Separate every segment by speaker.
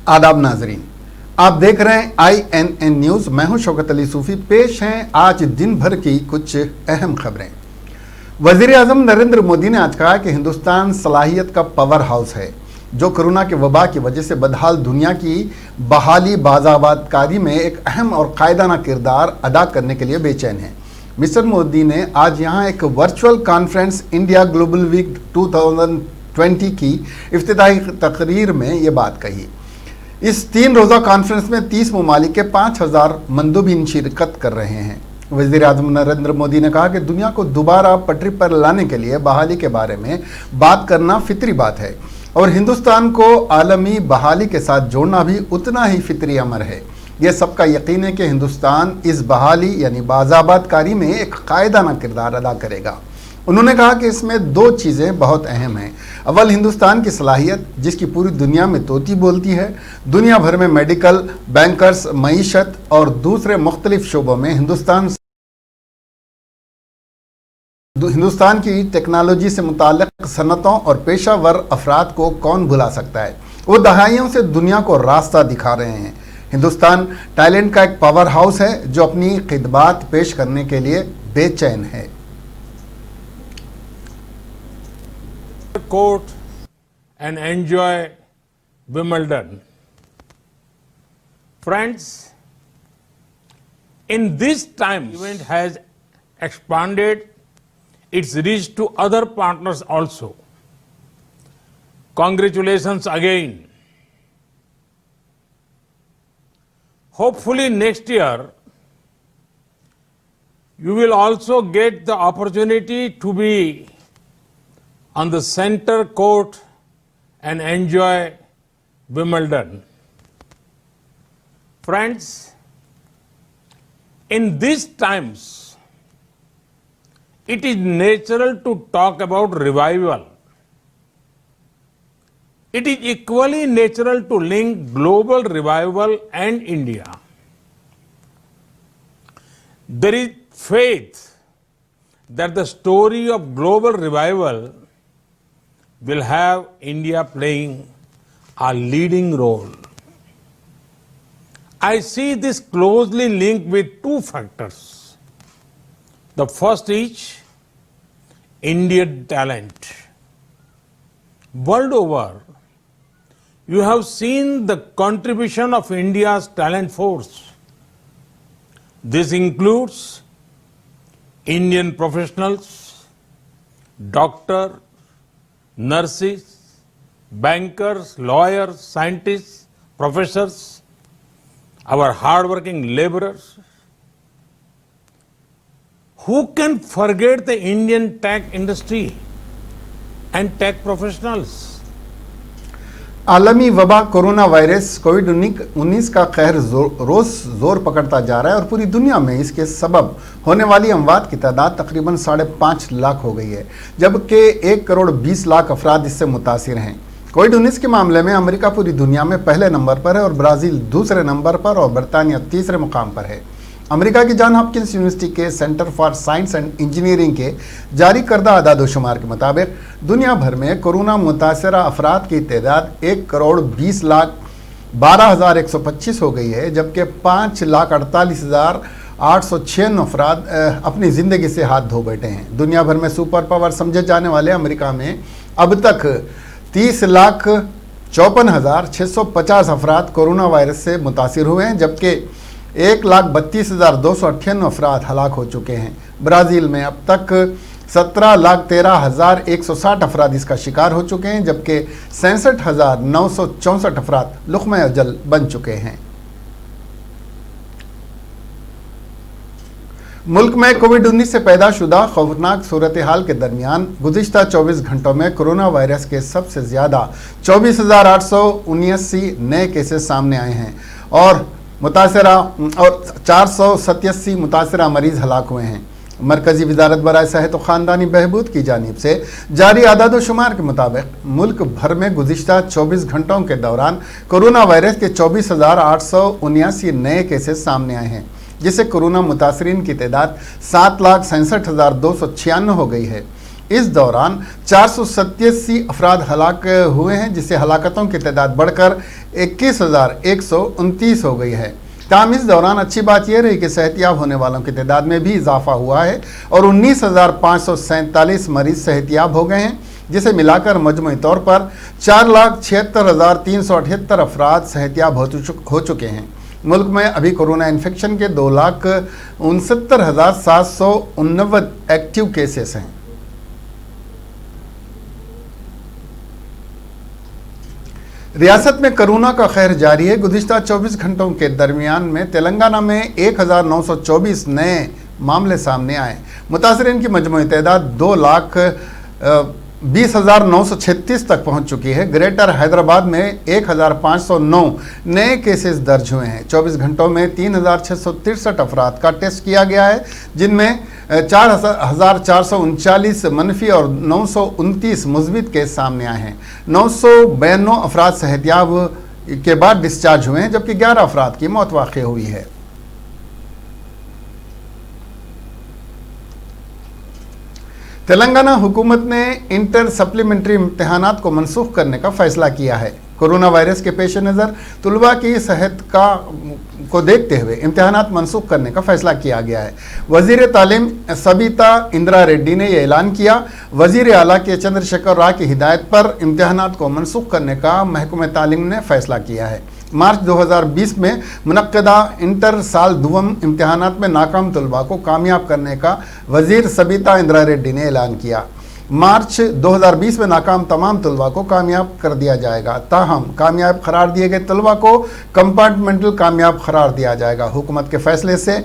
Speaker 1: आदाब नाजरीन, आप देख रहे हैं INN न्यूज़। मैं हूं शौकत अली सूफी। पेश हैं आज दिन भर की कुछ अहम खबरें। वज़ीर आज़म नरेंद्र मोदी ने आज कहा कि हिंदुस्तान सलाहियत का पावर हाउस है जो कोरोना के वबा की वजह से बदहाल दुनिया की बहाली बाज़ाबादकारी में एक अहम और कायदाना किरदार अदा करने के लिए बेचैन है। मिस्टर मोदी ने आज यहाँ एक virtual conference India global week 2020 की इफ्तिताही तकरीर में ये बात कही। इस 3 रोज़ा कॉन्फ्रेंस में 30 ममालिक के 5000 मंदुबीन शिरकत कर रहे हैं। वज़ीर आज़म नरेंद्र मोदी ने कहा कि दुनिया को दोबारा पटरी पर लाने के लिए बहाली के बारे में बात करना फितरी बात है और हिंदुस्तान को आलमी बहाली के साथ जोड़ना भी उतना ही फितरी अमर है। यह सबका यकीन है कि हिंदुस्तान इस बहाली यानी बाज़ाबादकारी में एक कायदाना किरदार अदा करेगा। उन्होंने कहा कि इसमें 2 चीज़ें बहुत अहम हैं। अव्वल, हिंदुस्तान की सलाहियत जिसकी पूरी दुनिया में तोती बोलती है, दुनिया भर में मेडिकल, बैंकर्स, मईशत और दूसरे मुख्तलिफ शोबों में हिंदुस्तान की टेक्नोलॉजी से मुताल्लिक़ सनतों और पेशावर अफराद को कौन भुला सकता है। वो दहाइयों से दुनिया को रास्ता दिखा रहे हैं। हिंदुस्तान टैलेंट का एक पावर हाउस है जो अपनी खिदमात पेश करने के लिए बेचैन है।
Speaker 2: Court and enjoy Wimbledon. Friends, in this time, the event has expanded its reach to other partners also. Congratulations again. Hopefully next year, you will also get the opportunity to be on the center court and enjoy Wimbledon. Friends, in these times, it is natural to talk about revival. It is equally natural to link global revival and India. There is faith that the story of global revival will have India playing a leading role. I see this closely linked with 2 factors. The first is Indian talent. World over, you have seen the contribution of India's talent force. This includes Indian professionals, doctors, nurses, bankers, lawyers, scientists, professors, our hardworking laborers. Who can forget the Indian tech industry and tech professionals?
Speaker 1: आलमी वबा corona virus कोविड-19 का कहर रोज़ जोर पकड़ता जा रहा है और पूरी दुनिया में इसके सबब होने वाली अमवात की तादाद तकरीबन 5.5 लाख हो गई है, जबकि 1 करोड़ 20 लाख अफराद इससे मुतासिर हैं। कोविड-19 के मामले में अमेरिका पूरी दुनिया में पहले नंबर पर है और ब्राज़ील दूसरे नंबर पर और बरतानिया तीसरे मुकाम पर है। अमेरिका की जॉन हॉपकिंस यूनिवर्सिटी के centre for science and engineering के जारी करदा आदाद-ओ-शुमार के मुताबिक दुनिया भर में कोरोना मुतासरा अफराद की तादाद 1 करोड़ 20 लाख 12,125 हो गई है, जबकि 5,48,896 अफराद अपनी ज़िंदगी से हाथ धो बैठे हैं। दुनिया भर में सुपर पावर समझे जाने वाले अमेरिका में अब तक 30,54,650 अफराद कोरोना वायरस से मुतासिर हुए हैं, जबकि 1,32,298 अफराद हलाक हो चुके हैं। ब्राज़ील में अब तक 17,13,160 अफराद इसका शिकार हो चुके हैं, जबकि 66,964 अफराद लुक़्मा अजल बन चुके हैं। मुल्क में कोविड-19 से पैदा शुदा खौफनाक सूरत हाल के दरमियान गुज़िश्ता 24 घंटों में कोरोना वायरस के सबसे ज़्यादा 24,879 नए केसेस सामने आए हैं और 487 मुतासरा मरीज़ हलाक हुए हैं। मरकज़ी वज़ारत बराए सेहत व ख़ानदानी बहबूद की जानिब से जारी आदाद-ओ-शुमार के मुताबिक मुल्क भर में गुज़िश्ता 24 घंटों के दौरान कोरोना वायरस के 24,879 नए केसेस सामने आए हैं, जिससे कोरोना मुतासरीन की तादाद 7,67,296 हो गई है। इस दौरान 487 अफराद हलाक हुए हैं, जिससे हलाकतों की तादाद बढ़कर 21,129 हो गई है। ताहम इस दौरान अच्छी बात यह रही कि सेहतियाब होने वालों की तादाद में भी इजाफा हुआ है और 19,547 मरीज सेहतियाब हो गए हैं, जिसे मिलाकर मजमूई तौर पर 4,76,378 अफराद सेहतियाब हो चुके हैं। मुल्क में अभी कोरोना इन्फेक्शन के 2,69,789 एक्टिव केसेस हैं। रियासत में कोरोना का कहर जारी है। गुज़िश्ता 24 घंटों के दरमियान में तेलंगाना में 1,924 नए मामले सामने आए। मुतासरीन की मजमूई तादाद 2,20,936 तक पहुंच चुकी है। ग्रेटर हैदराबाद में 1,509 नए केसेस दर्ज हुए हैं। 24 घंटों में 3,663 अफराद का टेस्ट किया गया है, जिनमें 4,439 मनफी और 929 मुस्बित केस सामने आए हैं। 992 अफराद सेहतियाब के बाद डिस्चार्ज हुए हैं, जबकि 11 अफराद की मौत वाक़ हुई है। तेलंगाना हुकूमत ने इंटर सप्लीमेंट्री इम्तहानात को मनसूख करने का फैसला किया है। कोरोना वायरस के पेश नज़र तलबा की सेहत को देखते हुए इम्तहानात मनसूख करने का फैसला किया गया है। वज़ीर तालीम सबिता इंदिरा रेड्डी ने यह ऐलान किया। वज़ीर आला के चंद्रशेखर राव की हिदायत पर इम्तहानात को मनसूख करने का महकमा तालीम ने फैसला किया है। मार्च 2020 में मुनक्कदा इंटर साल दुवम इम्तहानात में नाकाम तलबा को कामयाब करने का वज़ीर सबिता इंदिरा रेड्डी ने ऐलान किया। मार्च 2020 में नाकाम तमाम तलबा को कामयाब कर दिया जाएगा। ताहम कामयाब करार दिए गए तलबा को कंपार्टमेंटल कामयाब करार दिया जाएगा। हुकूमत के फैसले से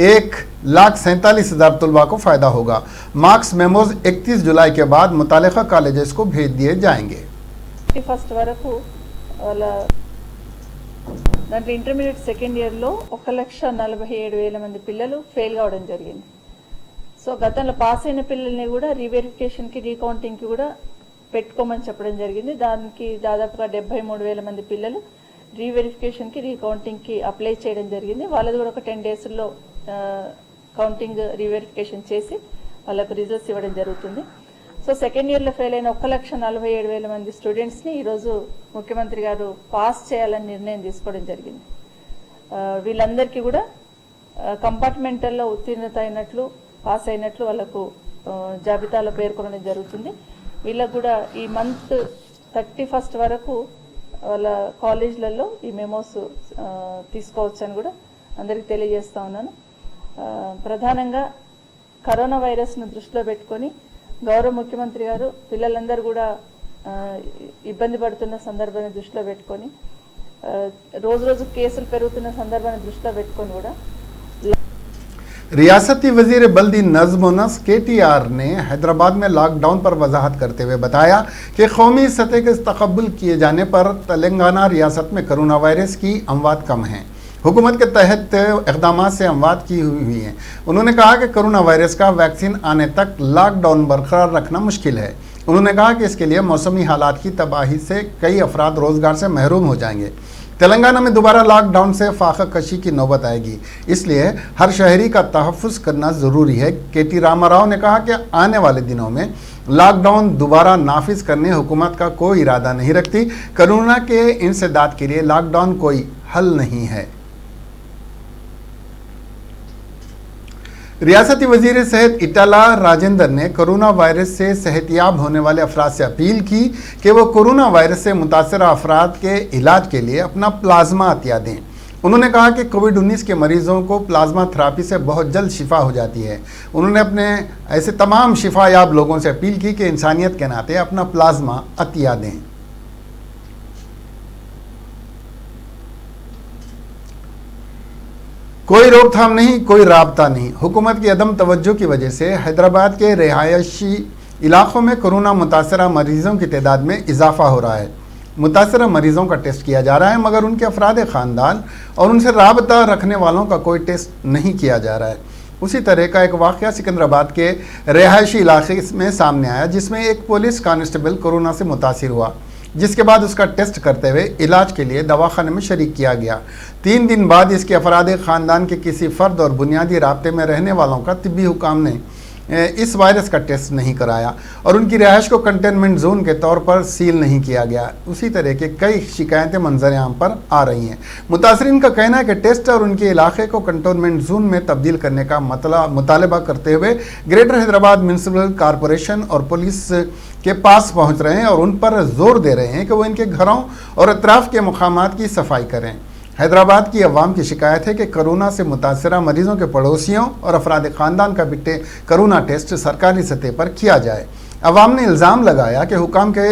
Speaker 1: 1,47,000 तलबा को फ़ायदा होगा। मार्क्स मेमोज 31 जुलाई के बाद मुतालिका कॉलेजेस को भेज दिए जाएंगे।
Speaker 3: ఫస్ట్ వరకు వాళ్ళ దాంట్లో ఇంటర్మీడియట్ సెకండ్ ఇయర్లో 1,47,000 మంది పిల్లలు ఫెయిల్ కావడం జరిగింది. సో గతంలో పాస్ అయిన పిల్లల్ని కూడా రీవెరిఫికేషన్కి రీకౌంటింగ్కి కూడా పెట్టుకోమని చెప్పడం జరిగింది. దానికి దాదాపుగా 73,000 మంది పిల్లలు రీవెరిఫికేషన్కి రీకౌంటింగ్కి అప్లై చేయడం జరిగింది. వాళ్ళది కూడా ఒక 10 డేస్లో కౌంటింగ్ రీవెరిఫికేషన్ చేసి వాళ్ళకు రిజల్ట్స్ ఇవ్వడం జరుగుతుంది. సో సెకండ్ ఇయర్లో ఫెయిల్ అయిన 1,47,000 మంది స్టూడెంట్స్ని ఈరోజు ముఖ్యమంత్రి గారు పాస్ చేయాలని నిర్ణయం తీసుకోవడం జరిగింది. వీళ్ళందరికీ కూడా కంపార్ట్మెంటల్లో ఉత్తీర్ణత అయినట్లు పాస్ అయినట్లు వాళ్ళకు జాబితాలో పేర్కొనడం జరుగుతుంది. వీళ్ళకు కూడా ఈ మంత్ 31 వరకు వాళ్ళ కాలేజీలలో ఈ మెమోస్ తీసుకోవచ్చు అని కూడా అందరికీ తెలియజేస్తా ఉన్నాను. ప్రధానంగా కరోనా వైరస్ను దృష్టిలో పెట్టుకొని గౌరవ ముఖ్యమంత్రి గారు పిల్లలందరూ కూడా ఇబ్బంది పడుతున్న సందర్భాన్ని దృష్టిలో పెట్టుకొని రోజు రోజు కేసులు పెరుగుతున్న సందర్భాన్ని దృష్టిలో పెట్టుకొని కూడా
Speaker 1: रियासती वजीर बल्दी नज़्म व नस्क KTR ने हैदराबाद में लॉकडाउन पर वजाहत करते हुए बताया कि कौमी सतह के तक़ब्बुल किए जाने पर तेलंगाना रियासत में कोरोना वायरस की अमवात कम हैं। हुकूमत के तहत इक़दामात से अमवात की हुई हैं। उन्होंने कहा कि कोरोना वायरस का वैक्सीन आने तक लॉकडाउन बरकरार रखना मुश्किल है। उन्होंने कहा कि इसके लिए मौसमी हालात की तबाही से कई अफराद रोज़गार से महरूम हो जाएंगे। तेलंगाना में दोबारा लॉकडाउन से फाका कशी की नौबत आएगी, इसलिए हर शहरी का तहफ़्फ़ुज़ करना ज़रूरी है। KT रामाराव ने कहा कि आने वाले दिनों में लॉकडाउन दोबारा नाफिज करने हुकूमत का कोई इरादा नहीं रखती। कोरोना के इंसदाद के लिए लॉकडाउन कोई हल नहीं है। रियासती वजीर सेहत इटाला राजेंद्र ने कोरोना वायरस से सेहतियाब होने वाले अफराद से अपील की कि वो कोरोना वायरस से मुतासरा अफराद के इलाज के लिए अपना प्लाज्मा अतिया दें। उन्होंने कहा कि कोविड-19 के मरीजों को प्लाज्मा थेरेपी से बहुत जल्द शिफा हो जाती है। उन्होंने अपने ऐसे तमाम शिफायाब लोगों से अपील की कि इंसानियत के नाते अपना प्लाज्मा अतिया दें। कोई रोकथाम नहीं, कोई राबता नहीं। हुकूमत की अदम तवज्जो की वजह से हैदराबाद के रिहायशी इलाकों में कोरोना मुतासरा मरीजों की तादाद में इजाफा हो रहा है। मुतासरा मरीजों का टेस्ट किया जा रहा है, मगर उनके अफराद ख़ानदान और उनसे राबता रखने वालों का कोई टेस्ट नहीं किया जा रहा है। उसी तरह का एक वाक़या सिकंदराबाद के रिहायशी इलाके में सामने आया, जिसमें एक पुलिस कांस्टेबल कोरोना से मुतासिर हुआ, जिसके बाद उसका टेस्ट करते हुए इलाज के लिए दवाखाने में शरीक किया गया। 3 दिन बाद इसके अफराद ख़ानदान के किसी फ़र्द और बुनियादी राब्ते में रहने वालों का तिब्बी हुकाम ने इस वायरस का टेस्ट नहीं कराया और उनकी रिहाइश को कंटेनमेंट जोन के तौर पर सील नहीं किया गया। उसी तरह के कई शिकायतें मंजर आम पर आ रही हैं। मुतासरीन का कहना है कि टेस्ट और उनके इलाके को कंटेनमेंट जोन में तब्दील करने का मुतालबा करते हुए ग्रेटर हैदराबाद म्यूनिसिपल कॉरपोरेशन और पुलिस के पास पहुंच रहे हैं और उन पर जोर दे रहे हैं कि वो इनके घरों और अतराफ के मकामात की सफाई करें। हैदराबाद की अवाम की शिकायत है कि कोरोना से मुतासरा मरीजों के पड़ोसियों और अफराद ख़ानदान का भी कोरोना टेस्ट सरकारी सतह पर किया जाए। अवाम ने इल्ज़ाम लगाया कि हुकाम के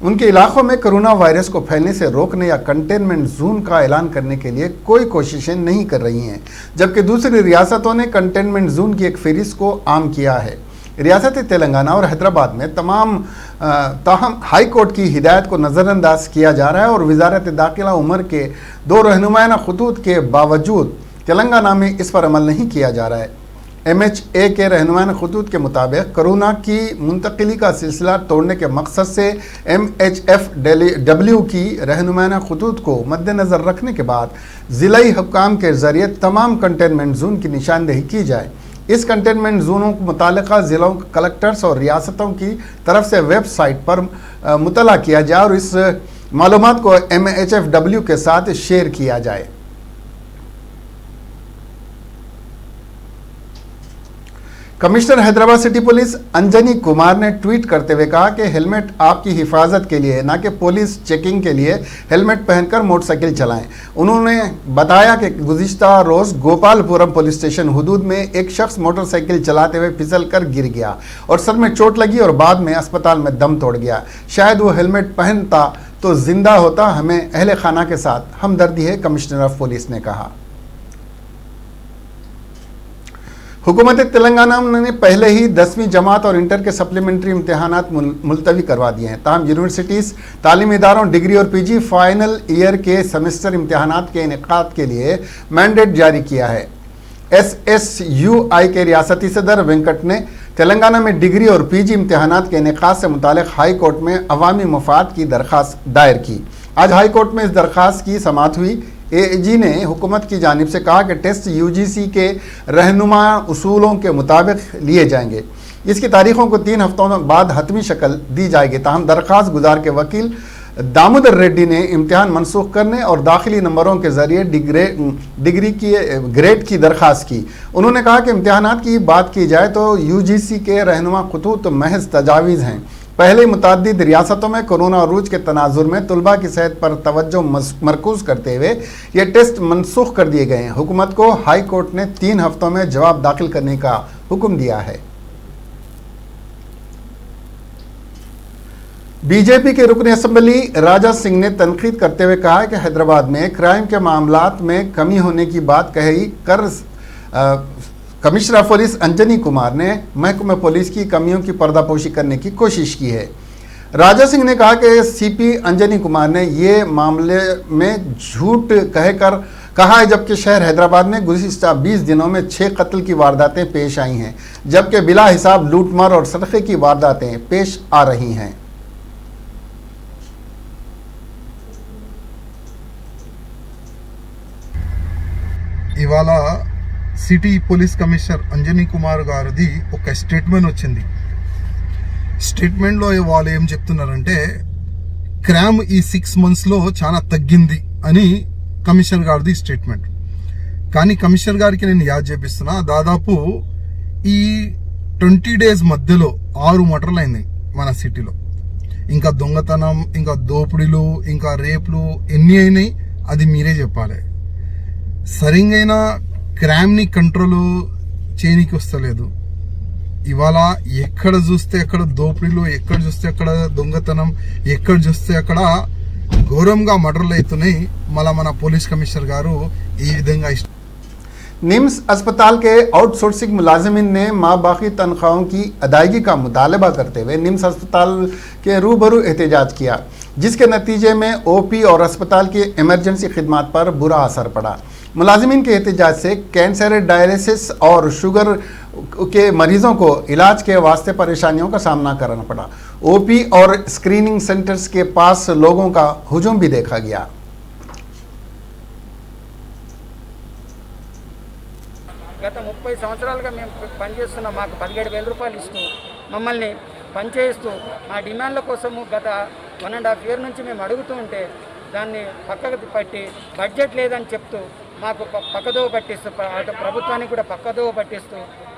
Speaker 1: उनके इलाकों में कोरोना वायरस को फैलने से रोकने या कंटेनमेंट जोन का ऐलान करने के लिए कोई कोशिशें नहीं कर रही हैं, जबकि दूसरी रियासतों ने कंटेनमेंट जोन की एक फहरिस्त को आम किया है। रियासत तेलंगाना और हैदराबाद में ताहम हाई कोर्ट की हिदायत को नज़रअंदाज किया जा रहा है और वजारत दाखिला उम्र के 2 रहनुमाना खतूत के बावजूद तेलंगाना में इस पर अमल नहीं किया जा रहा है। MHA के रहनुमाना खतूत के मुताबिक कोरोना की मुंतकिली का सिलसिला तोड़ने के मकसद से MHFW की रहनुमाना खतूत को मद्देनज़र रखने के बाद ज़िलाई हुक्काम के ज़रिए तमाम कंटेनमेंट जोन की निशानदेही की जाए। इस कंटेनमेंट जोनों को मुतालिका ज़िलों कलेक्टर्स और रियासतों की तरफ से वेबसाइट पर मुतला किया जाए और इस मालूमात को MHFW के साथ शेयर किया जाए। Commissioner Hyderabad city police Anjani Kumar ने ट्वीट करते हुए कहा कि हेलमेट आपकी हिफाजत के लिए, न कि पुलिस चेकिंग के लिए हेलमेट पहनकर मोटरसाइकिल चलाएं। उन्होंने बताया कि गुज़िश्ता रोज़ गोपालपुरम पुलिस स्टेशन हुदूद में एक शख्स मोटरसाइकिल चलाते हुए फिसल कर गिर गया और सर में चोट लगी और बाद में अस्पताल में दम तोड़ गया। शायद वो हेलमेट पहनता तो जिंदा होता। हमें अहले खाना के साथ हमदर्दी है, कमिश्नर ऑफ पुलिस ने कहा। हुकूमत तेलंगाना ने पहले ही 10वीं जमात और इंटर के सप्लीमेंट्री इम्तहानात मुलतवी करवा दिए हैं। ताहम यूनिवर्सिटीज़, तालीमी इदारों, डिग्री और PG फाइनल ईयर के सेमेस्टर इम्तहानात के इनेकाद के लिए मैंडेट जारी किया है। SSUI के रियासती सदर वेंकट ने तेलंगाना में डिग्री और PG इम्तहानात के इनेकाद से मुतालिक हाई कोर्ट में अवामी मफाद की दरख्वास्त दायर की। आज हाई कोर्ट में इस दरख्वास्त की समाअत हुई। AG ने हुकूमत की जानिब से कहा कि टेस्ट UGC के रहनुमा उसूलों के मुताबिक लिए जाएंगे। इसकी तारीखों को 3 हफ्तों बाद हतमी शक्ल दी जाएगी। ताहम दरख्वास्त गुजार के वकील दामोदर रेड्डी ने इम्तिहान मनसूख करने और दाखिली नंबरों के ज़रिए डिग्री की ग्रेड की दरख्वास्त की। उन्होंने कहा कि इम्तिहानात की बात की जाए तो UGC के रहनुमा खतूत महज तजावीज़ हैं। पहले मुतअद्दिद रियासतों में कोरोना अरूज के तनाजुर में तलबा की सेहत पर तवज्जो मरकूज़ करते हुए ये टेस्ट मनसूख कर दिए गए हैं। हुकूमत को हाई कोर्ट ने 3 हफ्तों में जवाब दाखिल करने का हुक्म दिया है। BJP के रुकन असम्बली राजा सिंह ने तनकीद करते हुए कहा कि हैदराबाद में क्राइम के मामलात में कमी होने की बात कही कर commissioner of police Anjani Kumar ने महकमे पुलिस की कमियों की पर्दापोशी करने की कोशिश की है। राजा सिंह ने कहा कि CP अंजनी कुमार ने ये मामले में झूठ कहा है, जबकि शहर हैदराबाद में गुज़िश्ता 20 दिनों में 6 कत्ल की वारदातें पेश आई हैं, जबकि बिला हिसाब लूटमार और सरक़े की वारदातें पेश आ रही हैं।
Speaker 4: ఇవాళ city police commissioner Anjani Kumar గారిది ఒక స్టేట్మెంట్ వచ్చింది. స్టేట్మెంట్లో వాళ్ళు ఏం చెప్తున్నారంటే క్రైమ్ ఈ 6 monthsలో చాలా తగ్గింది అని కమిషనర్ గారిది స్టేట్మెంట్. కానీ కమిషనర్ గారికి నేను యాద్ చేపిస్తున్నా, దాదాపు ఈ 20 days మధ్యలో 6 మర్డర్లు అయినాయి మన సిటీలో. ఇంకా దొంగతనం, ఇంకా దోపిడీలు, ఇంకా రేపులు ఎన్ని అయినాయి అది మీరే చెప్పాలి. సరిగైన క్రైమ్ని కంట్రోల్ చేయనికి వస్తలేదు. ఇవాళ ఎక్కడ చూస్తే అక్కడ దోపిడీలు, ఎక్కడ చూస్తే అక్కడ దొంగతనం, ఎక్కడ చూస్తే అక్కడ ఘోరంగా మర్డర్లు అవుతున్నాయి. మళ్ళీ మన పోలీస్ కమిషనర్ గారు ఈ విధంగా
Speaker 1: निम्स अस्पताल के आउटसोर्सिंग मुलाजिमीन ने माबाकी तनख्वाहों की अदायगी का मुतालबा करते हुए निम्स अस्पताल के रूबरू एहतजाज किया, जिसके नतीजे में OP और अस्पताल की इमरजेंसी खिदमात पर बुरा असर पड़ा। मुलाजिमीन के एहतजाज से कैंसर, डायलिसिस और शुगर के मरीजों को इलाज के वास्ते परेशानियों का सामना करना पड़ा। OP और स्क्रीनिंग सेंटर्स के पास लोगों का हुजूम भी देखा गया।
Speaker 5: గత 30 30 సంవత్సరాలుగా మేము పనిచేస్తున్నాం. మాకు 17,000 రూపాయలు ఇస్తూ మమ్మల్ని పనిచేయిస్తూ మా డిమాండ్ల కోసము గత 1.5 year నుంచి మేము అడుగుతూ ఉంటే దాన్ని పక్కకు పట్టి బడ్జెట్ లేదని చెప్తూ మాకు పక్కదోవ పట్టిస్తూ అటు ప్రభుత్వానికి కూడా పక్కదోవ పట్టిస్తూ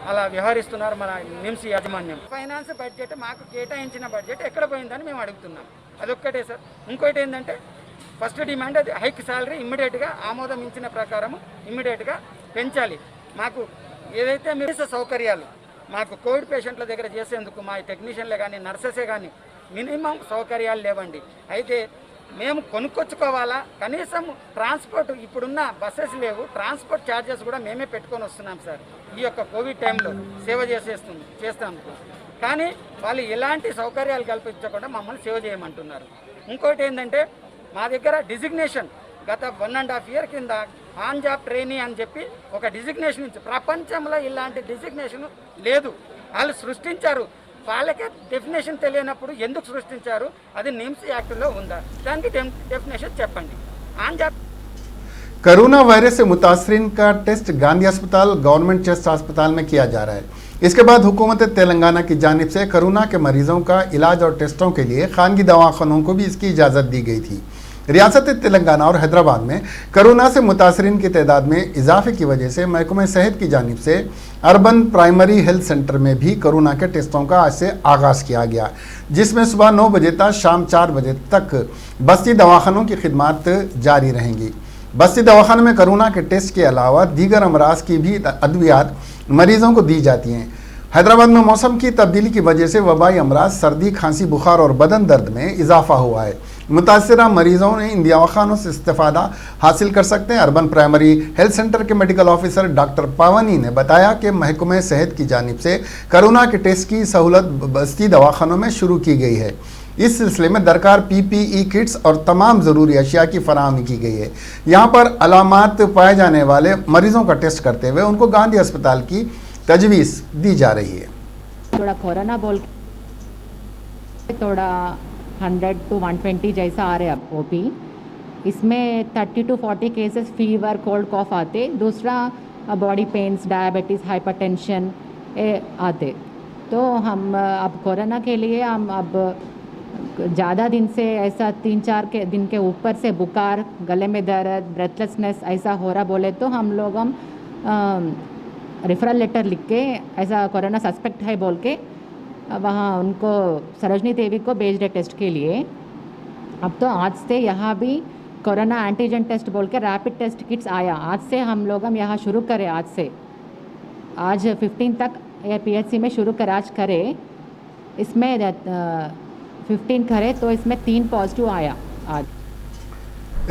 Speaker 5: అలా వ్యవహరిస్తున్నారు మన నిమ్స్ యాజమాన్యం. ఫైనాన్స్ బడ్జెట్ మాకు కేటాయించిన బడ్జెట్ ఎక్కడ పోయిందని మేము అడుగుతున్నాం. అదొక్కటే సార్. ఇంకోటి ఏంటంటే ఫస్ట్ డిమాండ్ అది హైక్ శాలరీ ఇమ్మీడియట్గా ఆమోదమించిన ప్రకారం ఇమ్మీడియట్గా పెంచాలి. మాకు ఏదైతే మీరు సౌకర్యాలు మాకు కోవిడ్ పేషెంట్ల దగ్గర చేసేందుకు మా టెక్నీషియన్లే కానీ నర్సెసే కానీ మినిమం సౌకర్యాలు లేవండి. అయితే మేము కొనుక్కొచ్చుకోవాలా, కనీసం ట్రాన్స్పోర్ట్ ఇప్పుడున్న బస్సెస్ లేవు, ట్రాన్స్పోర్ట్ ఛార్జెస్ కూడా మేమే పెట్టుకొని వస్తున్నాం సార్. ఈ యొక్క కోవిడ్ టైంలో సేవ చేస్తాం. కానీ వాళ్ళు ఎలాంటి సౌకర్యాలు కల్పించకుండా మమ్మల్ని సేవ చేయమంటున్నారు. ఇంకోటి ఏంటంటే మా దగ్గర డిజిగ్నేషన్ గత 1.5 year కింద ఆన్ జాబ్ ట్రైనీ అని చెప్పి ఒక డిజిగ్నేషన్ ఇచ్చి ప్రపంచంలో ఇలాంటి డిజిగ్నేషన్ లేదు. వాళ్ళు సృష్టించారు. వాళ్ళకే డెఫినేషన్ తెలియనప్పుడు ఎందుకు సృష్టించారు? అది నిమ్స్ యాక్ట్లో ఉందా? దానికి డెఫినేషన్ చెప్పండి. ఆన్ జాబ్
Speaker 1: कोरोना वायरस से मुतासरीन का टेस्ट गांधी अस्पताल गवर्नमेंट चेस्ट अस्पताल में किया जा रहा है। इसके बाद हुकूमत तेलंगाना की जानिब से कोरोना के मरीजों का इलाज और टेस्टों के लिए खानगी दवाखानों को भी इसकी इजाज़त दी गई थी। रियासत तेलंगाना और हैदराबाद में कोरोना से मुतासरीन की तादाद में इजाफे की वजह से महकमे सेहत की जानिब से अर्बन प्राइमरी हेल्थ सेंटर में भी कोरोना के टेस्टों का आज से आगाज़ किया गया, जिसमें सुबह 9 बजे तक शाम 4 बजे तक बस्ती दवाखानों की खिदमत जारी रहेंगी। बस्ती दवाखाने में कोरोना के टेस्ट के अलावा दीगर अमराज की भी अद्वियात मरीजों को दी जाती हैं। हैदराबाद में मौसम की तब्दीली की वजह से वबाई अमराज सर्दी, खांसी, बुखार और बदन दर्द में इजाफा हुआ है। मुतासरा मरीजों ने इन दवाखानों से इस्तेफादा हासिल कर सकते हैं। अर्बन प्राइमरी हेल्थ सेंटर के मेडिकल ऑफिसर डॉक्टर पावनी ने बताया कि महकमे सेहत की जानिब से कोरोना के टेस्ट की सहूलत बस्ती दवाखानों में शुरू की गई है। इस सिलसिले में दरकार PPE किट्स और तमाम ज़रूरी अशिया की फराहमी की गई है। यहाँ पर अलामात पाए जाने वाले मरीजों का टेस्ट करते हुए उनको गांधी अस्पताल की तजवीज़ दी जा रही है।
Speaker 6: थोड़ा कोरोना बोल थोड़ा 100 to 120 जैसा आ रहे अब ओपी, इसमें 30 to 40 केसेस फीवर, कोल्ड, कॉफ आते। दूसरा बॉडी पेन्स, डायबिटीज़, हाइपरटेंशन आते। तो हम अब कोरोना के लिए हम अब ज़्यादा दिन से ऐसा 3-4 दिन के ऊपर से बुखार, गले में दर्द, ब्रेथलेसनेस ऐसा हो रहा बोले तो हम लोग रेफरल लेटर लिख के ऐसा कोरोना सस्पेक्ट है बोल के वहाँ उनको सरोजनी देवी को भेज रहे टेस्ट के लिए। अब तो आज से यहाँ भी कोरोना एंटीजन टेस्ट बोल के रैपिड टेस्ट किट्स आया। आज से हम लोग यहाँ शुरू करें। आज 15 तक PHC में शुरू कर आज करें। इसमें 15 करे तो इसमें 3 पॉजिटिव आया आज।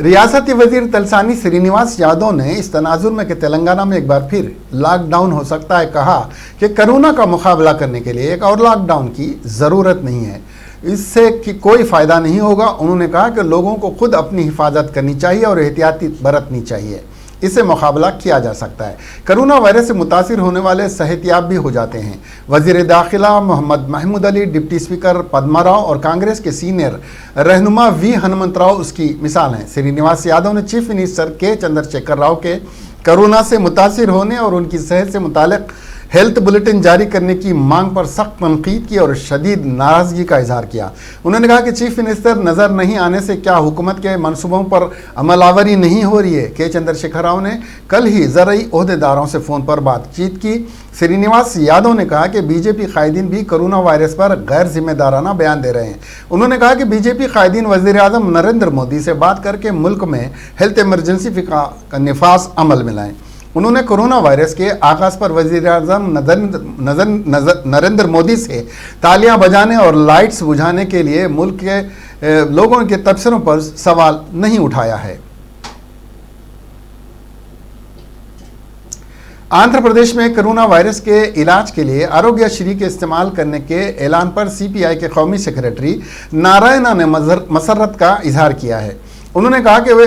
Speaker 1: रियासती वजीर तलसानी श्रीनिवास यादव ने इस तनाजुर में कि तेलंगाना में एक बार फिर लॉकडाउन हो सकता है कहा कि कोरोना का मुकाबला करने के लिए एक और लॉकडाउन की ज़रूरत नहीं है, इससे कि कोई फ़ायदा नहीं होगा। उन्होंने कहा कि लोगों को खुद अपनी हिफाजत करनी चाहिए और एहतियाती बरतनी चाहिए, इससे मुकाबला किया जा सकता है। कोरोना वायरस से मुतासिर होने वाले सेहतियाब भी हो जाते हैं। वज़ीर दाखिला मोहम्मद महमूद अली, डिप्टी स्पीकर पद्मा राव और कांग्रेस के सीनियर रहनुमा V हनुमंतराव उसकी मिसाल हैं। श्रीनिवास यादव ने चीफ मिनिस्टर के चंद्रशेखर राव के कोरोना से मुतासिर होने और उनकी सेहत से मुतालिक हेल्थ बुलेटिन जारी करने की मांग पर सख्त तनकीद की और शदीद नाराज़गी का इजहार किया। उन्होंने कहा कि चीफ मिनिस्टर नज़र नहीं आने से क्या हुकूमत के मनसूबों पर अमलावरी नहीं हो रही है। के चंद्रशेखर राव ने कल ही ज़रई ओहदेदारों से फ़ोन पर बातचीत की। श्रीनिवास यादव ने कहा कि बीजेपी कायदीन भी कोरोना वायरस पर गैर जिम्मेदाराना बयान दे रहे हैं। उन्होंने कहा कि बीजेपी कायदीन वज़ीर आज़म नरेंद्र मोदी से बात करके मुल्क में हेल्थ इमरजेंसी का नफाज अमल में लाएँ। उन्होंने कोरोना वायरस के आगाज़ पर वज़ीर आज़म नरेंद्र मोदी से तालियां बजाने और लाइट्स बुझाने के लिए मुल्क के लोगों के तबसरों पर सवाल नहीं उठाया है। आंध्र प्रदेश में कोरोना वायरस के इलाज के लिए आरोग्य श्री के इस्तेमाल करने के ऐलान पर CPI के कौमी सेक्रेटरी नारायणा ने मसरत का इजहार किया है। उन्होंने कहा कि वे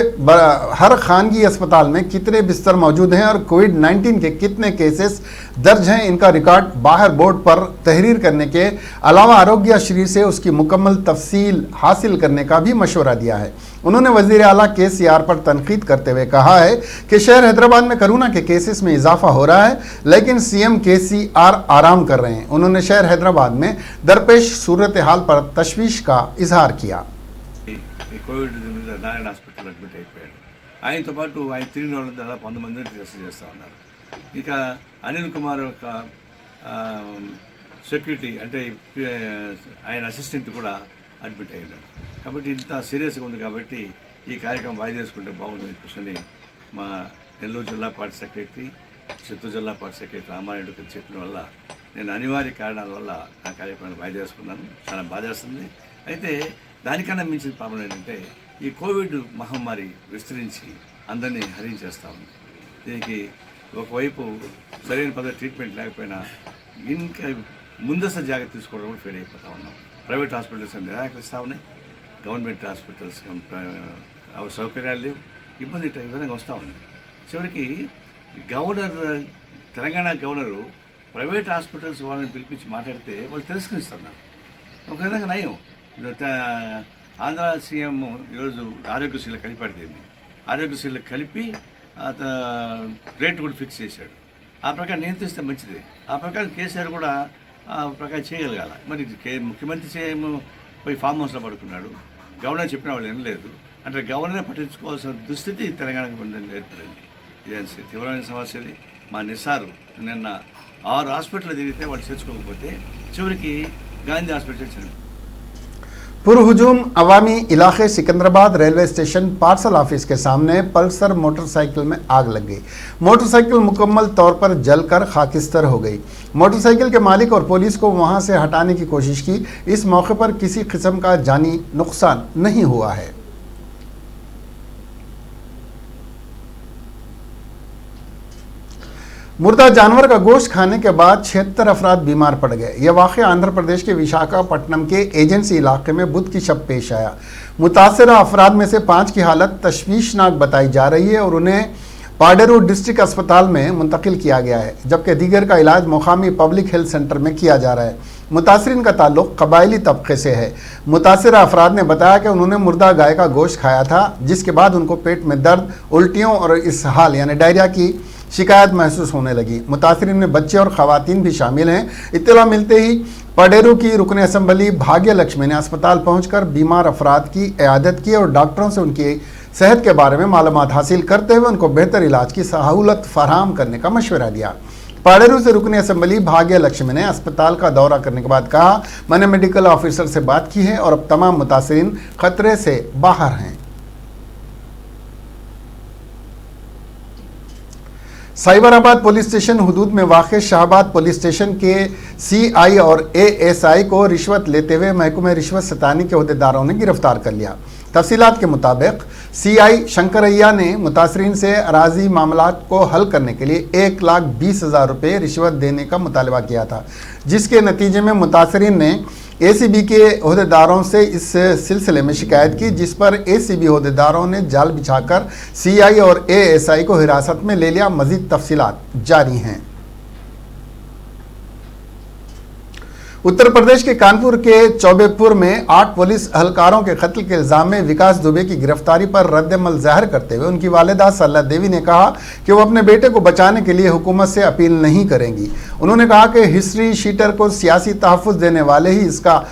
Speaker 1: हर खानगी अस्पताल में कितने बिस्तर मौजूद हैं और कोविड-19 के कितने केसेस दर्ज हैं, इनका रिकॉर्ड बाहर बोर्ड पर तहरीर करने के अलावा आरोग्यश्री से उसकी मुकम्मल तफसील हासिल करने का भी मशवरा दिया है। उन्होंने वज़ीर आला KCR पर तनकीद करते हुए कहा है कि शहर हैदराबाद में कोरोना के केसेस में इजाफा हो रहा है, लेकिन CM KCR आराम कर रहे हैं। उन्होंने शहर हैदराबाद में दरपेश सूरत हाल पर तशवीश का इजहार किया।
Speaker 7: ఈ కోవిడ్ మీద నారాయణ హాస్పిటల్ అడ్మిట్ అయిపోయాడు. ఆయనతో పాటు ఆయన తిరిగిన వాళ్ళు దాదాపు 100 మందిని టెస్ట్ చేస్తూ ఉన్నారు. ఇక అనిల్ కుమార్ యొక్క సెక్యూరిటీ అంటే ఆయన అసిస్టెంట్ కూడా అడ్మిట్ అయ్యాడు. కాబట్టి ఇంత సీరియస్గా ఉంది కాబట్టి ఈ కార్యక్రమం వాయిదా చేసుకుంటే బాగుందని కూర్చొని మా నెల్లూరు జిల్లా పార్టీ సెక్రటరీ, చిత్తూరు జిల్లా పార్టీ సెక్రటరీ రామారెడ్డికి చెప్పిన వల్ల నేను అనివార్య కారణాల వల్ల ఆ కార్యక్రమాన్ని వాయిదా చేసుకున్నాను. చాలా బాధేస్తుంది. అయితే దానికన్నా మించిన ప్రాబ్లం ఏంటంటే ఈ కోవిడ్ మహమ్మారి విస్తరించి అందరినీ హరించేస్తూ ఉంది. దీనికి ఒకవైపు సరైన పద్ధతి ట్రీట్మెంట్ లేకపోయినా ఇంకా ముందస్తు జాగ్రత్త తీసుకోవడం కూడా ఫెయిల్ అయిపోతూ ఉన్నాం. ప్రైవేట్ హాస్పిటల్స్ నిరాకరిస్తూ ఉన్నాయి. గవర్నమెంట్ హాస్పిటల్స్ సౌకర్యాలు లేవు, ఇబ్బంది ఈ విధంగా వస్తూ ఉంది. చివరికి తెలంగాణ గవర్నరు ప్రైవేట్ హాస్పిటల్స్ వాళ్ళని పిలిపించి మాట్లాడితే వాళ్ళు తిరస్కరిస్తున్నారు. ఒక విధంగా నయం. ఆంధ్ర సీఎం ఈరోజు ఆరోగ్యశ్రీలో కలిపి ఆరోగ్యశ్రీలో కలిపి రేట్ కూడా ఫిక్స్ చేశాడు. ఆ ప్రకారం నియంత్రిస్తే మంచిది. ఆ ప్రకారం కేసీఆర్ కూడా ఆ ప్రకారం చేయగలగాల. మరి ముఖ్యమంత్రి సీఎం పోయి ఫామ్ హౌస్లో పడుకున్నాడు. గవర్నర్ చెప్పిన వాళ్ళు వినలేదు. అంటే గవర్నరే పట్టించుకోవాల్సిన దుస్థితి తెలంగాణకు ఏర్పడింది. ఇది తీవ్రమైన సమస్యది. మా నిస్సారు నిన్న 6 హాస్పిటల్ తిరిగితే వాళ్ళు చేర్చుకోకపోతే చివరికి గాంధీ హాస్పిటల్ చనిపోయింది.
Speaker 1: पुरहुजूम अवामी इलाके Secunderabad railway station parcel office के सामने पल्सर मोटरसाइकिल में आग लग गई। मोटरसाइकिल मुकम्मल तौर पर जलकर खाकिस्तर हो गई। मोटरसाइकिल के मालिक और पुलिस को वहां से हटाने की कोशिश की। इस मौके पर किसी किस्म का जानी नुकसान नहीं हुआ है। मुर्दा जानवर का गोश्त खाने के बाद 76 अफराद बीमार पड़ गए। यह वाक़या आंध्र प्रदेश के विशाखापट्टनम के एजेंसी इलाके में बुध की शब पेश आया। मुतासरा अफराद में से 5 की हालत तशवीशनाक बताई जा रही है और उन्हें पाडेरू डिस्ट्रिक्ट अस्पताल में मुंतकिल किया गया है, जबकि दीगर का इलाज मुकामी पब्लिक हेल्थ सेंटर में किया जा रहा है। मुतासरीन का ताल्लुक कबायली तबके से है। मुतासरा अफराद ने बताया कि उन्होंने मुर्दा गाय का गोश्त खाया था, जिसके बाद उनको पेट में दर्द, उल्टियों और इसहाल यानी डायरिया की शिकायत महसूस होने लगी। मुतासरीन में बच्चे और ख़वातीन भी शामिल हैं। इत्तला मिलते ही पडेरू की रुकन असम्बली भाग्य लक्ष्मी ने अस्पताल पहुंचकर बीमार अफराद की इयादत की और डॉक्टरों से उनकी सेहत के बारे में मालूमात हासिल करते हुए उनको बेहतर इलाज की सहूलत फराहम करने का मशवरा दिया। पाडेरू से रुकन असम्बली भाग्य लक्ष्मी ने अस्पताल का दौरा करने के बाद कहा, मैंने मेडिकल ऑफिसर से बात की है और अब तमाम मुतासरीन खतरे से बाहर हैं। साइबराबाद पुलिस स्टेशन हुदूद में वाक़ शाहबाद पुलिस स्टेशन के CI और ASI को रिश्वत लेते हुए महकमे रिश्वत सतानी के अहदेदारों ने गिरफ्तार कर लिया। तफसीलात के मुताबिक CI शंकरैया ने मुतासरीन से अराजी मामलात को हल करने के लिए 1,20,000 रुपये रिश्वत देने का मुतालबा किया था, जिसके नतीजे में मुतासरीन ने ACB के अहदेदारों से इस सिलसिले में शिकायत की, जिस पर ACB अहदेदारों ने जाल बिछाकर CI और ASI को हिरासत में ले लिया। मजीद तफसीलात जारी हैं। उत्तर प्रदेश के कानपुर के चौबेपुर में 8 पुलिस अहलकारों के कत्ल के इल्जाम में विकास दुबे की गिरफ्तारी पर रद्द-ए-अमल ज़ाहिर करते हुए उनकी वालिदा सरला देवी ने कहा कि वो अपने बेटे को बचाने के लिए हुकूमत से अपील नहीं करेंगी। उन्होंने कहा कि हिस्ट्री शीटर को सियासी तहफ़्फ़ुज़ देने वाले ही इसका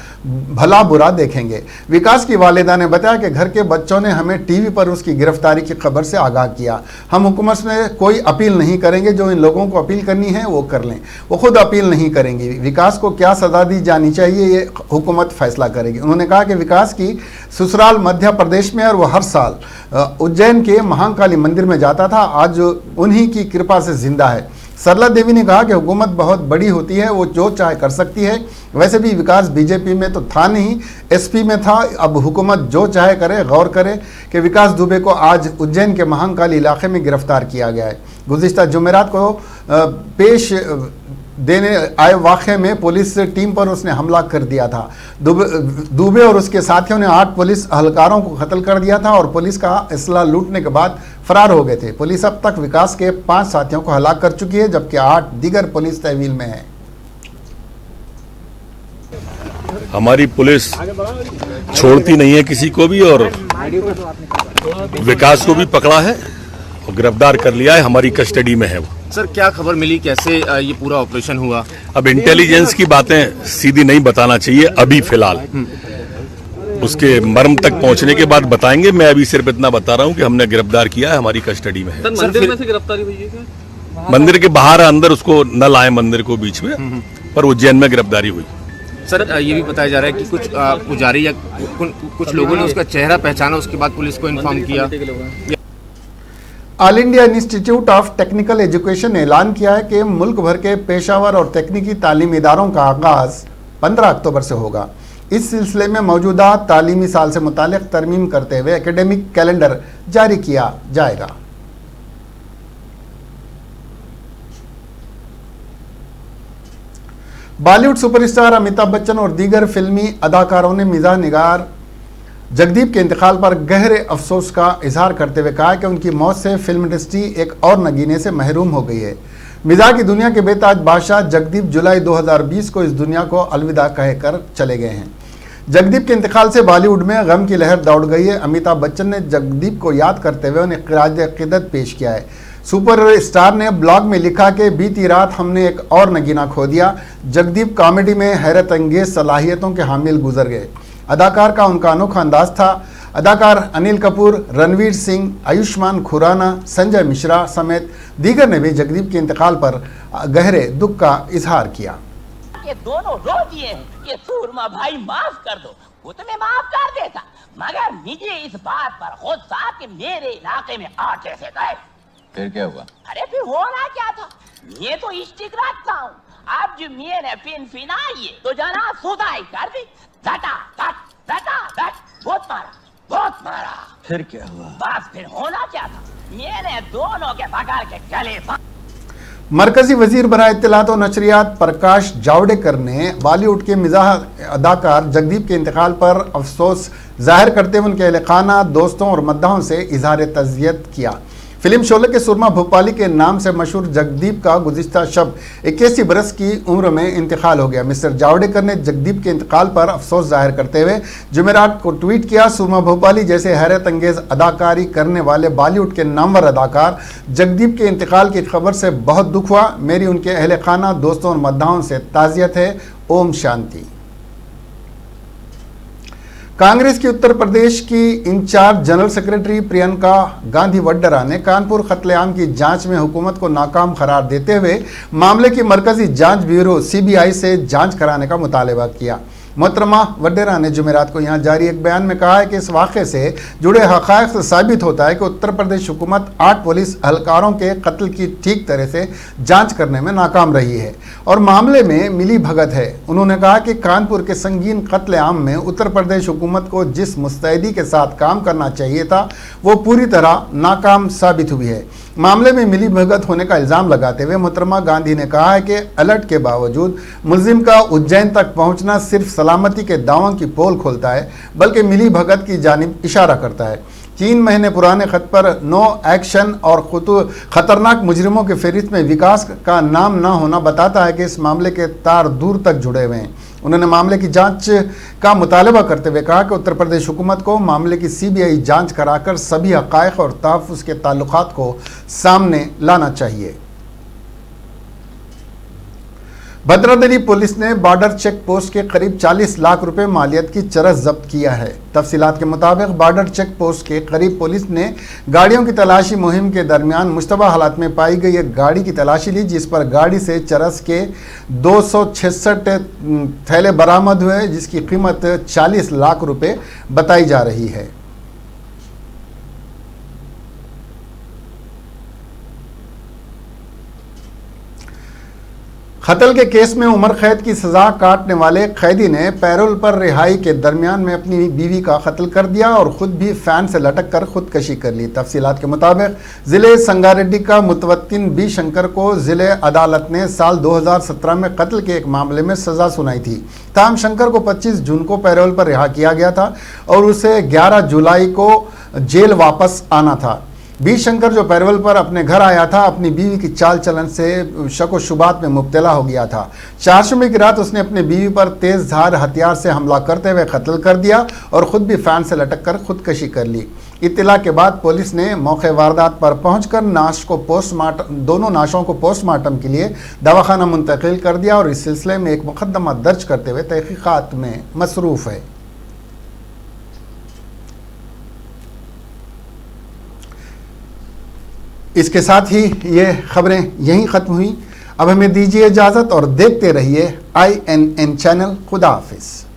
Speaker 1: भला बुरा देखेंगे। विकास की वालिदा ने बताया कि घर के बच्चों ने हमें टीवी पर उसकी गिरफ्तारी की खबर से आगाह किया। हम हुकूमत से कोई अपील नहीं करेंगे, जो इन लोगों को अपील करनी है वो कर लें, वो खुद अपील नहीं करेंगी। विकास को क्या सज़ा दी जानी चाहिए ये हुकूमत फैसला करेगी। उन्होंने कहा कि विकास की ससुराल मध्य प्रदेश में और वो हर साल उज्जैन के महाकाली मंदिर में जाता था, आज उन्हीं की कृपा से जिंदा है। सरला देवी ने कहा कि हुकूमत बहुत बड़ी होती है, वो जो चाहे कर सकती है। वैसे भी विकास बीजेपी में तो था नहीं, एसपी में था। अब हुकूमत जो चाहे करे, गौर करे कि विकास दुबे को आज उज्जैन के महाकाली इलाके में गिरफ्तार किया गया है। गुज़िश्ता जुमेरात को पेश देने आए वाक़े में पुलिस टीम पर उसने हमला कर दिया था। दुबे और उसके साथियों ने 8 पुलिस अहलकारों को कत्ल कर दिया था और पुलिस का असला लूटने के बाद फरार हो गए थे। पुलिस अब तक विकास के 5 साथियों को हलाक कर चुकी है, जबकि 8 दीगर पुलिस तहवील में है।
Speaker 8: हमारी पुलिस छोड़ती नहीं है किसी को भी, और विकास को भी पकड़ा है और गिरफ्तार कर लिया है, हमारी कस्टडी में है वो।
Speaker 9: सर क्या खबर मिली, कैसे ये पूरा ऑपरेशन हुआ?
Speaker 8: अब इंटेलिजेंस की बातें सीधी नहीं बताना चाहिए अभी फिलहाल, उसके मर्म तक पहुंचने के बाद बताएंगे। मैं अभी सिर्फ इतना बता रहा हूं कि हमने गिरफ्तार किया है, हमारी कस्टडी में है।
Speaker 9: सर मंदिर में से गिरफ्तारी हुई है क्या?
Speaker 8: मंदिर के बाहर अंदर उसको न लाए मंदिर को बीच में, पर उज्जैन में गिरफ्तारी हुई।
Speaker 9: सर ये भी बताया जा रहा है कि कुछ पुजारी या कुछ लोगों ने उसका चेहरा पहचाना, उसके बाद पुलिस को इन्फॉर्म किया।
Speaker 1: All India institute of technical education ने ऐलान किया है कि मुल्क भर के पेशावर और तकनीकी तालीमी इदारों का आगाज 15 अक्टूबर से होगा। इस सिलसिले में मौजूदा तालीमी साल से मुतालिक तरमीम करते हुए एकेडमिक कैलेंडर जारी किया जाएगा। बॉलीवुड सुपरस्टार अमिताभ बच्चन और दीगर फिल्मी अदाकारों ने मिजाज निगार जगदीप के इंतकाल पर गहरे अफसोस का इजहार करते हुए कहा कि उनकी मौत से फिल्म इंडस्ट्री एक और नगीने से महरूम हो गई है। मिजाज की दुनिया के बेताज बादशाह जगदीप जुलाई 2020 को इस दुनिया को अलविदा कहकर चले गए हैं। जगदीप के इंतकाल से बॉलीवुड में गम की लहर दौड़ गई है। अमिताभ बच्चन ने जगदीप को याद करते हुए उन्हें खिराज अकीदत पेश किया है। सुपर स्टार ने ब्लॉग में लिखा कि बीती रात हमने एक और नगीना खो दिया। जगदीप कॉमेडी में हैरत अंगेज सलाहियतों के हामिल गुजर गए। अदाकार का उनका अनोखा अंदाज था। अदाकार अनिल कपूर, रणवीर सिंह, आयुष्मान खुराना, संजय मिश्रा समेत दीगर ने भी जगदीप के इंतकाल पर गहरे दुख का इजहार किया।
Speaker 10: ये दोनों रो दिए कि सूरमा भाई माफ कर दो, वो तो मैं माफ कर देता, मगर मुझे इस बात पर गुस्सा कि मेरे इलाके में आ कैसे गए।
Speaker 11: फिर क्या हुआ?
Speaker 10: अरे फिर होना क्या था, ये तो इश्तिक रखता हूँ। अब जो मैंने फिनाई तो जना सुधाई कर दी, धटा धट बहुत मारा।
Speaker 11: फिर क्या हुआ?
Speaker 10: बस फिर होना क्या था, मैंने दोनों के पकड़ के गले।
Speaker 1: मरकजी वजीर बराए इत्तलात और नशरियात प्रकाश जावड़ेकर ने बॉलीवुड के मिजाह अदाकार जगदीप के इंतकाल पर अफसोस जाहिर करते हुए उनके अहले खाना, दोस्तों और मद्दाहों से इजहार तज़ियत किया। फिल्म शोले के सुरमा भोपाली के नाम से मशहूर जगदीप का गुज़िश्ता शब 81 बरस की उम्र में इंतकाल हो गया। मिस्टर जावड़ेकर ने जगदीप के इंतकाल पर अफसोस जाहिर करते हुए जुमेरात को ट्वीट किया, सुरमा भोपाली जैसे हैरत अंगेज अदाकारी करने वाले बॉलीवुड के नामवर अदाकार जगदीप के इंतकाल की खबर से बहुत दुख हुआ। मेरी उनके अहले खाना, दोस्तों और मद्दाहों से ताज़ियत है। ओम शांति। कांग्रेस की उत्तर प्रदेश की in-charge general secretary Priyanka Gandhi Vadra ने कानपुर कत्लेआम की जांच में हुकूमत को नाकाम करार देते हुए मामले की मरकजी जांच ब्यूरो सीबीआई से जांच कराने का मुतालबा किया। मोहतरमा वड्डेरा ने जुमेरात को यहाँ जारी एक बयान में कहा है कि इस वाक़े से जुड़े हक़ाइक़ से साबित होता है कि उत्तर प्रदेश हुकूमत 8 पुलिस एहलकारों के कत्ल की ठीक तरह से जांच करने में नाकाम रही है और मामले में मिली भगत है। उन्होंने कहा कि कानपुर के संगीन कत्लेआम में उत्तर प्रदेश हुकूमत को जिस मुस्तैदी के साथ काम करना चाहिए था वो पूरी तरह नाकाम साबित हुई है। मामले में मिली भगत होने का इल्ज़ाम लगाते हुए मोहतरमा गांधी ने कहा है कि अलर्ट के बावजूद मुलजिम का उज्जैन तक पहुंचना सिर्फ सलामती के दावों की पोल खोलता है, बल्कि मिली भगत की जानिब इशारा करता है। 3 महीने पुराने खत पर नो एक्शन और खतरनाक मुजरिमों के फहरिस्त में विकास का नाम न होना बताता है कि इस मामले के तार दूर तक जुड़े हुए हैं। उन्होंने मामले की जांच का मुतालबा करते हुए कहा कि उत्तर प्रदेश हुकूमत को मामले की सीबीआई जांच कराकर सभी हक़ाइक़ और तहफ़्फ़ुज़ के ताल्लुकात को सामने लाना चाहिए। भद्रादरी पुलिस ने बॉर्डर चेक पोस्ट के करीब 40 लाख रुपए मालियत की चरस जब्त किया है। तफसीलात के मुताबिक बॉर्डर चेक पोस्ट के करीब पुलिस ने गाड़ियों की तलाशी मुहिम के दरमियान मुश्तबा हालात में पाई गई एक गाड़ी की तलाशी ली, जिस पर गाड़ी से चरस के 266 थैले बरामद हुए, जिसकी कीमत 40 लाख रुपए बताई जा रही है। कत्ल के केस में उम्र कैद की सजा काटने वाले कैदी ने पैरोल पर रिहाई के दरमियान में अपनी बीवी का कत्ल कर दिया और खुद भी फैन से लटक कर खुदकशी कर ली। तफसीलात के मुताबिक जिले संगारेड्डी का मुतवत्तिन बी शंकर को जिले अदालत ने साल 2017 में कत्ल के एक मामले में सजा सुनाई थी। ताहम शंकर को 25 जून को पैरोल पर रिहा किया गया था और उसे 11 जुलाई को जेल वापस आना था। बी शंकर जो पैरोल पर अपने घर आया था, अपनी बीवी की चाल चलन से शक व शुबात में मुब्तला हो गया था। चारशंबे की रात उसने अपनी बीवी पर तेज धार हथियार से हमला करते हुए कत्ल कर दिया और खुद भी फैन से लटक कर खुदकशी कर ली। इत्तला के बाद पुलिस ने मौके वारदात पर पहुंचकर दोनों नाशों को पोस्टमार्टम के लिए दवाखाना मुंतकिल कर दिया और इस सिलसिले में एक मुकदमा दर्ज करते हुए तहकीकात में मसरूफ है। इसके साथ ही ये खबरें यहीं ख़त्म हुई। अब हमें दीजिए इजाज़त और देखते रहिए INN चैनल। खुदा हाफिज़।